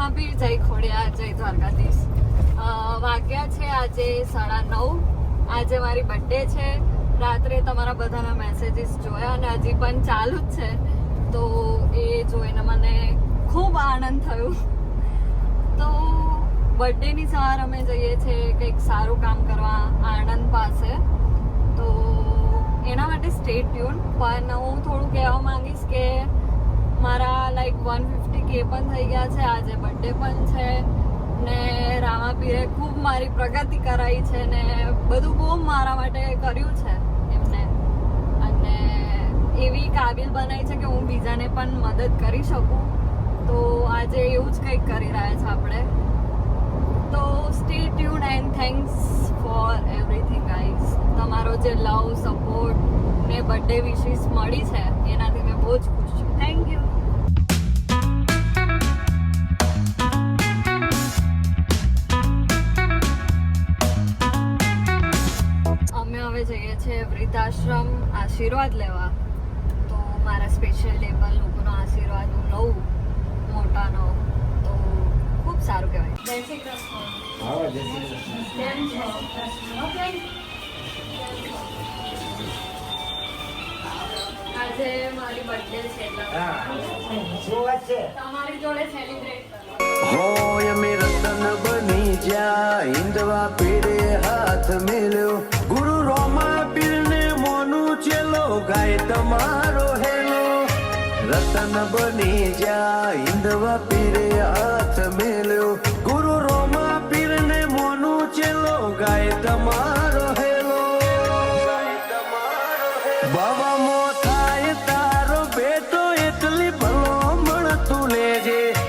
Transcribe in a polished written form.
રામાપીર જય ખોડિયાર જય દ્વારકાધીશ. વાગ્યા છે આજે 9:30. આજે મારી બર્થડે છે. રાત્રે તમારા બધાના મેસેજીસ જોયા અને હજી પણ ચાલુ જ છે, તો એ જોઈને મને ખૂબ આનંદ થયો. તો બર્થડેની સવાર અમે જઈએ છીએ કંઈક સારું કામ કરવા આણંદ પાસે, તો એના માટે સ્ટે ટ્યુન. પણ હું થોડું કહેવા માંગીશ કે મારા લાઈક 150K પણ થઈ ગયા છે. આજે બર્થડે પણ છે ને રામાપીરે ખૂબ મારી પ્રગતિ કરાવી છે ને બધું બહુ મારા માટે કર્યું છે એમને, અને એવી કાબિલ બનાવી છે કે હું બીજાને પણ મદદ કરી શકું. તો આજે એવું જ કંઈક કરી રહ્યા છે આપણે. તો stay tune and thanks for everything guys. તમારો જે લવ, સપોર્ટ ને બર્થડે વિશિસ મળી છે એનાથી મેં બહુ જ ખુશ છું. Thank you. અમે હવે જઈએ છીએ વૃદ્ધાશ્રમ આશીર્વાદ લેવા. તો મારા સ્પેશિયલ લેવલ લોકોનો આશીર્વાદ હું લઉં મોટાનો, તો ખૂબ સારું કહેવાય. જય શ્રી કૃષ્ણ. કેમ છો? ઓકે. આજે મારી બર્થડે છે એટલે તમારી જોડે સેલિબ્રેટ કરવા. હોય અમે રતન બની જ્યાં હિંદવા પીરે હાથ મેલ્યો, ગુરુ રોમા પીરને મોનું ચેલો ગાય તમારો હેલો. રતન બની જ્યાં હિંદવા પીરે